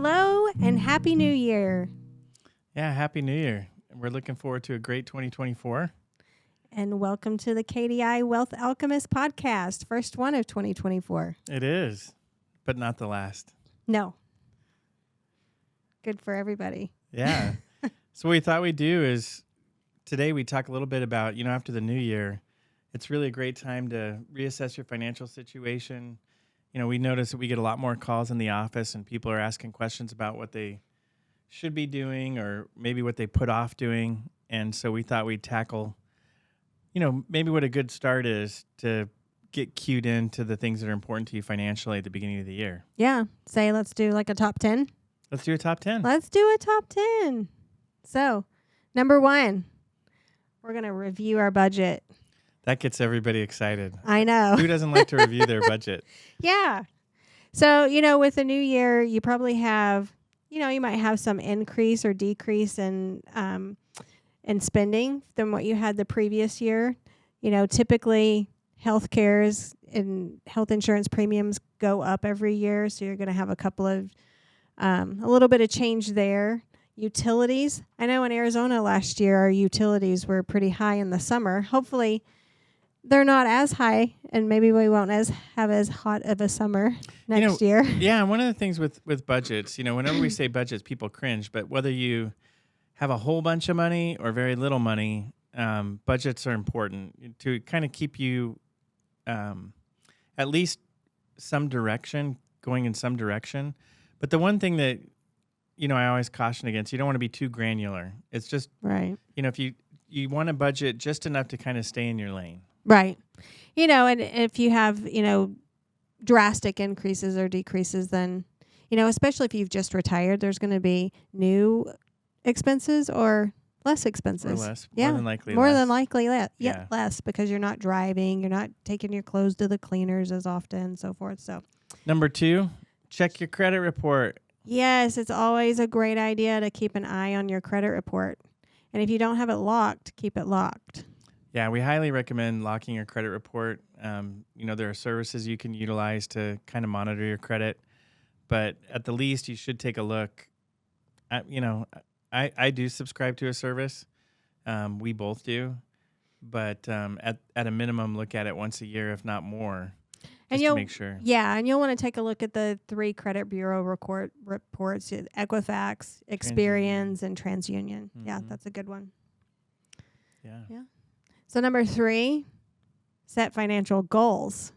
Hello and Happy New Year. Yeah, Happy New Year. We're looking forward to a great 2024. And welcome to the KDI Wealth Alchemist podcast, first one of 2024. It is, but not the last. No. Good for everybody. Yeah. So what we thought we'd do is today we talk a little bit about, after the new year, it's really a great time to reassess your financial situation. We notice that we get a lot more calls in the office and people are asking questions about what they should be doing or maybe what they put off doing. And so we thought we'd tackle, maybe what a good start is to get cued into the things that are important to you financially at the beginning of the year. Yeah. Say, let's do like a top 10. Let's do a top 10. Let's do a top 10. So, number 1, we're going to review our budget. That gets everybody excited. I know. Who doesn't like to review their budget? Yeah. So, with the new year, you probably have, you might have some increase or decrease in spending than what you had the previous year. Typically healthcare and health insurance premiums go up every year. So you're going to have a little bit of change there. Utilities. I know in Arizona last year, our utilities were pretty high in the summer. Hopefully they're not as high, and maybe we won't have as hot of a summer next year. Yeah, one of the things with budgets, whenever we say budgets, people cringe. But whether you have a whole bunch of money or very little money, budgets are important to kind of keep you at least going in some direction. But the one thing that, I always caution against, you don't want to be too granular. It's just, right. If you want to budget just enough to kind of stay in your lane. Right. And if you have, drastic increases or decreases, then, especially if you've just retired, there's going to be new expenses or less expenses. Or less. Yeah. More than likely less because you're not driving, you're not taking your clothes to the cleaners as often and so forth. So, number 2, check your credit report. Yes, it's always a great idea to keep an eye on your credit report. And if you don't have it locked, keep it locked. Yeah, we highly recommend locking your credit report. There are services you can utilize to kind of monitor your credit. But at the least, you should take a look. I do subscribe to a service. We both do. But at a minimum, look at it once a year, if not more, just to make sure. Yeah, and you'll want to take a look at the 3 credit bureau reports, Equifax, Experian, and TransUnion. Mm-hmm. Yeah, that's a good one. Yeah. So number 3, set financial goals.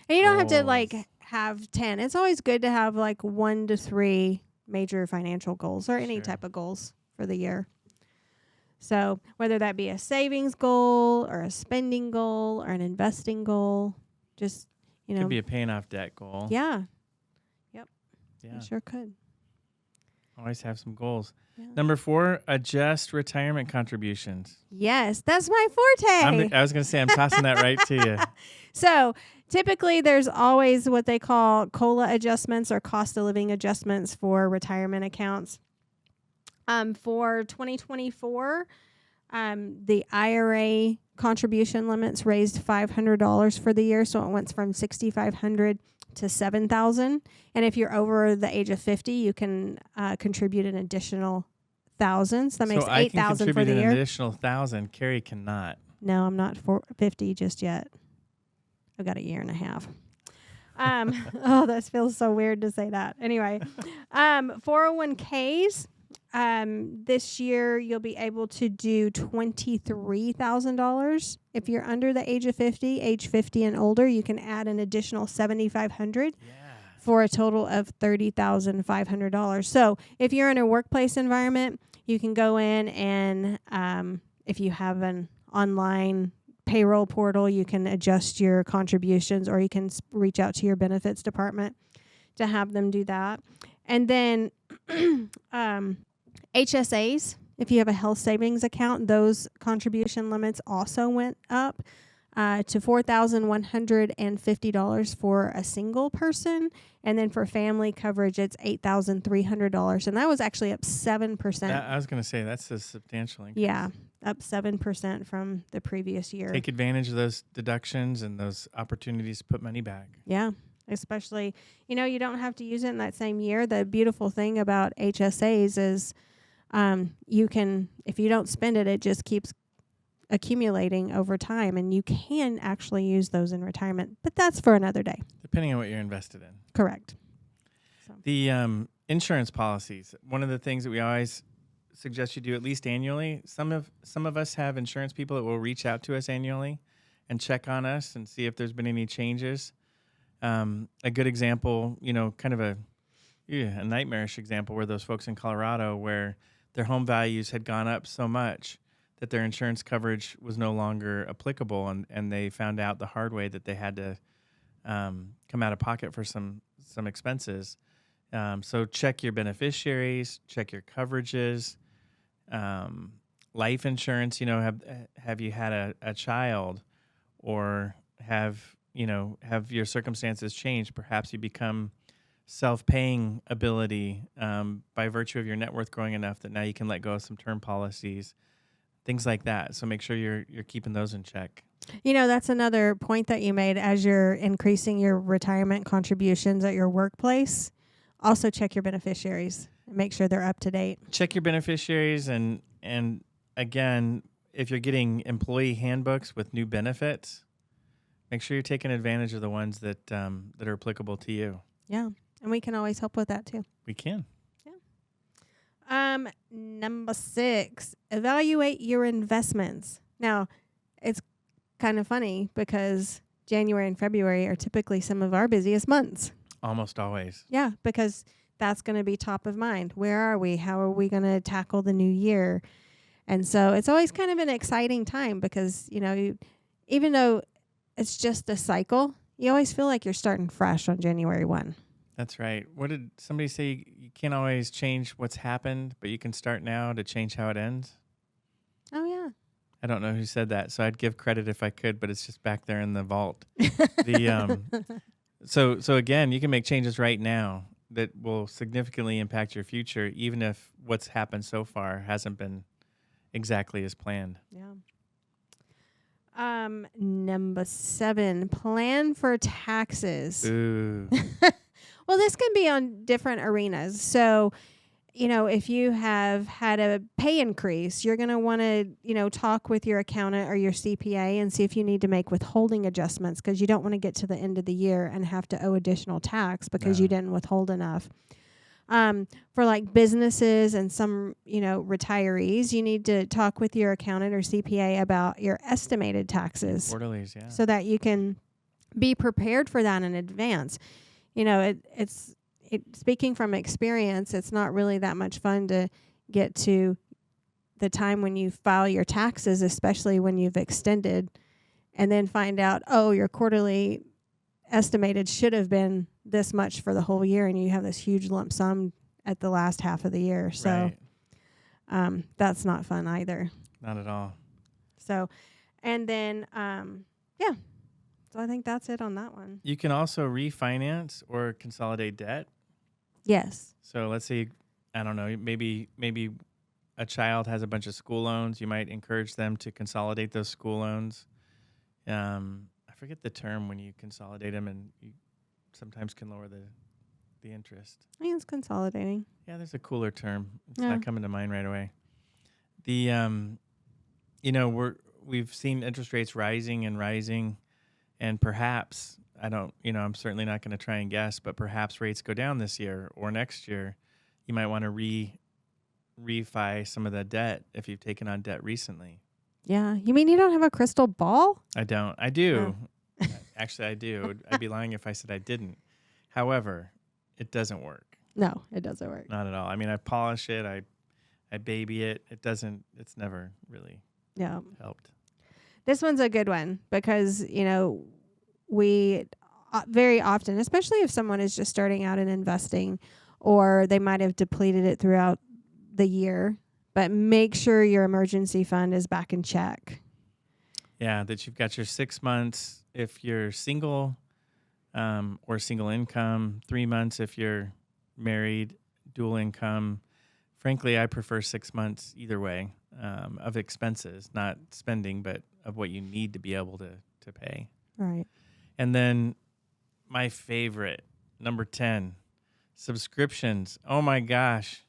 And you don't have to have 10. It's always good to have 1 to 3 major financial goals or any type of goals for the year. So whether that be a savings goal or a spending goal or an investing goal, just, Could be a paying off debt goal. Yeah. Yep. Yeah. You sure could. Always have some goals. Yeah. Number 4, adjust retirement contributions. Yes, that's my forte. I was going to say, I'm tossing that right to you. So typically there's always what they call COLA adjustments or cost of living adjustments for retirement accounts. For 2024, the IRA contribution limits raised $500 for the year. So it went from $6,500 to $7,000. And if you're over the age of 50, you can contribute an additional $1,000. So that makes $8,000 for the year. I can contribute an additional $1,000. Carrie cannot. No, I'm not 50 just yet. I've got a year and a half. That feels so weird to say that. Anyway, 401ks. This year you'll be able to do $23,000. If you're under the age 50 and older, you can add an additional $7,500 for a total of $30,500. So if you're in a workplace environment, you can go in and if you have an online payroll portal, you can adjust your contributions, or you can reach out to your benefits department to have them do that. And then HSAs, if you have a health savings account, those contribution limits also went up to $4,150 for a single person. And then for family coverage, it's $8,300. And that was actually up 7%. I was going to say, that's a substantial increase. Yeah, up 7% from the previous year. Take advantage of those deductions and those opportunities to put money back. Yeah, especially, you don't have to use it in that same year. The beautiful thing about HSAs is you can, if you don't spend it, it just keeps accumulating over time, and you can actually use those in retirement. But that's for another day. Depending on what you're invested in. Correct. So. The insurance policies, one of the things that we always suggest you do at least annually. Some of us have insurance people that will reach out to us annually and check on us and see if there's been any changes. A good example, kind of a nightmarish example, were those folks in Colorado where their home values had gone up so much that their insurance coverage was no longer applicable, and they found out the hard way that they had to come out of pocket for some expenses. So check your beneficiaries, check your coverages, life insurance. Have you had a child, or have your circumstances changed? Perhaps you become self-paying ability by virtue of your net worth growing enough that now you can let go of some term policies, things like that. So make sure you're keeping those in check. That's another point that you made. As you're increasing your retirement contributions at your workplace, also check your beneficiaries and make sure they're up to date. Check your beneficiaries, and again, if you're getting employee handbooks with new benefits, make sure you're taking advantage of the ones that are applicable to you. Yeah, and we can always help with that too. We can. Yeah. Number 6, evaluate your investments. Now, it's kind of funny because January and February are typically some of our busiest months. Almost always. Yeah, because that's going to be top of mind. Where are we? How are we going to tackle the new year? And so it's always kind of an exciting time because, even though it's just a cycle, you always feel like you're starting fresh on January 1. That's right. What did somebody say? You can't always change what's happened, but you can start now to change how it ends. Oh, yeah. I don't know who said that, so I'd give credit if I could, but it's just back there in the vault. So again, you can make changes right now that will significantly impact your future, even if what's happened so far hasn't been exactly as planned. Yeah. Number 7, plan for taxes. Ooh. Well, this can be on different arenas. So, if you have had a pay increase, you're going to want to, talk with your accountant or your CPA and see if you need to make withholding adjustments, because you don't want to get to the end of the year and have to owe additional tax because you didn't withhold enough. For like businesses and some, retirees, you need to talk with your accountant or CPA about your estimated taxes. Quarterlies, yeah. So that you can be prepared for that in advance. It's speaking from experience, it's not really that much fun to get to the time when you file your taxes, especially when you've extended, and then find out, your quarterly estimated should have been this much for the whole year, and you have this huge lump sum at the last half of the year. So that's not fun either. Not at all. So, and then, So I think that's it on that one. You can also refinance or consolidate debt. Yes. So let's say, I don't know, maybe a child has a bunch of school loans. You might encourage them to consolidate those school loans. I forget the term when you consolidate them, and you sometimes can lower the interest. I think it's consolidating. Yeah, there's a cooler term. It's Yeah. not coming to mind right away. We've seen interest rates rising, and perhaps, I'm certainly not going to try and guess, but perhaps rates go down this year or next year. You might want to refi some of the debt if you've taken on debt recently. Yeah. You mean you don't have a crystal ball? I don't. I do. Oh. Actually, I do. I'd be lying if I said I didn't. However, it doesn't work. No, it doesn't work. Not at all. I mean, I polish it. I baby it. It's never really helped. This one's a good one because, we very often, especially if someone is just starting out in investing or they might have depleted it throughout the year, but make sure your emergency fund is back in check. Yeah, that you've got your 6 months if you're single or single income, 3 months if you're married, dual income. Frankly, I prefer 6 months either way of expenses, not spending, but of what you need to be able to pay. Right. And then my favorite, number 10, subscriptions. Oh my gosh.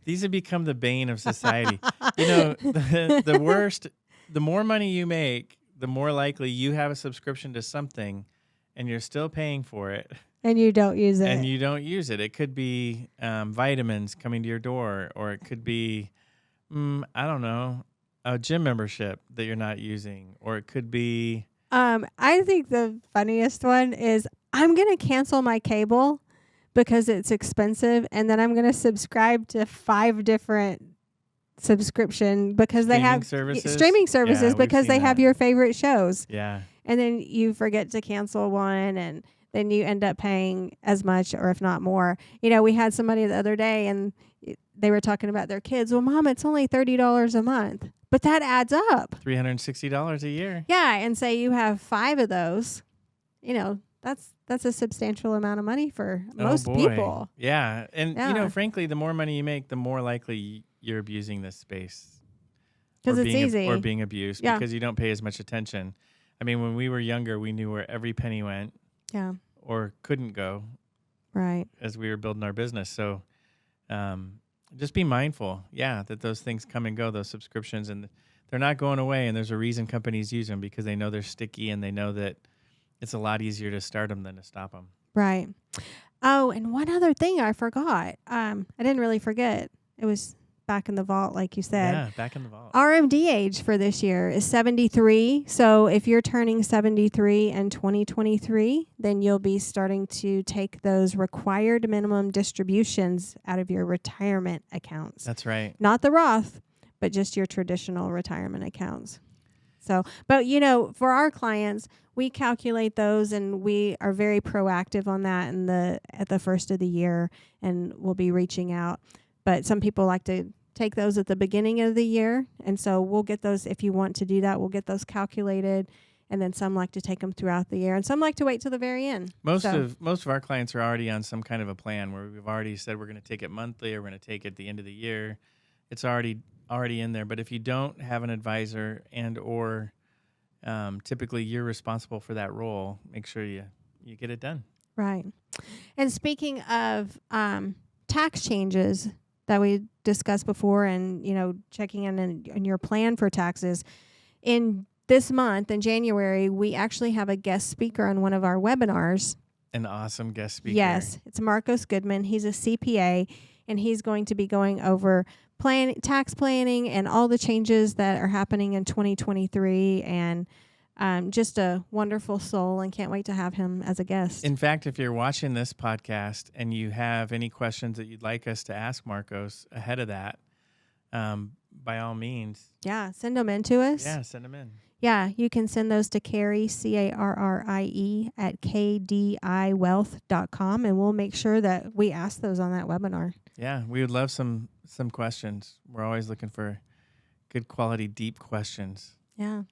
These have become the bane of society. The worst, the more money you make, the more likely you have a subscription to something and you're still paying for it. And you don't use it. And you don't use it. It could be vitamins coming to your door, or it could be, I don't know, a gym membership that you're not using, or it could be. I think the funniest one is I'm going to cancel my cable because it's expensive, and then I'm going to subscribe to 5 different subscription because they have streaming services because they have your favorite shows. Yeah. And then you forget to cancel one, and then you end up paying as much or if not more. We had somebody the other day and they were talking about their kids. Well, Mom, it's only $30 a month, but that adds up. $360 a year. Yeah. And say you have 5 of those, that's a substantial amount of money for most people. Yeah. And, frankly, the more money you make, the more likely you're abusing this space. Because it's easy. Or being abused because you don't pay as much attention. I mean, when we were younger, we knew where every penny went. Yeah. Or couldn't go. Right. As we were building our business. So just be mindful, that those things come and go, those subscriptions, and they're not going away. And there's a reason companies use them, because they know they're sticky and they know that it's a lot easier to start them than to stop them. Right. Oh, and one other thing I forgot. I didn't really forget. It was back in the vault, like you said. Yeah, back in the vault. RMD age for this year is 73. So if you're turning 73 in 2023, then you'll be starting to take those required minimum distributions out of your retirement accounts. That's right. Not the Roth, but just your traditional retirement accounts. So, but for our clients, we calculate those and we are very proactive on that at the first of the year, and we'll be reaching out. But some people like to take those at the beginning of the year. And so we'll get those, if you want to do that, we'll get those calculated. And then some like to take them throughout the year, and some like to wait till the very end. Most of our clients are already on some kind of a plan where we've already said we're going to take it monthly, or we're going to take it at the end of the year. It's already in there. But if you don't have an advisor or typically you're responsible for that role, make sure you get it done. Right. And speaking of tax changes that we discussed before, and checking in your plan for taxes, in this month in January, we actually have a guest speaker on one of our webinars. An awesome guest speaker. Yes, it's Marcos Goodman. He's a CPA, and he's going to be going over tax planning and all the changes that are happening in 2023, and just a wonderful soul, and can't wait to have him as a guest. In fact, if you're watching this podcast and you have any questions that you'd like us to ask Marcos ahead of that, by all means. Yeah, send them in to us. Yeah, send them in. Yeah, you can send those to Carrie, Carrie, at KDIwealth.com, and we'll make sure that we ask those on that webinar. Yeah, we would love some questions. We're always looking for good quality, deep questions. Yeah.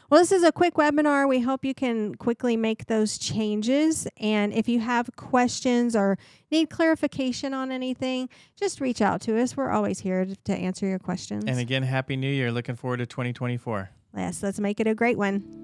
Well, this is a quick webinar. We hope you can quickly make those changes. And if you have questions or need clarification on anything, just reach out to us. We're always here to answer your questions. And again, Happy New Year. Looking forward to 2024. Yes, let's make it a great one.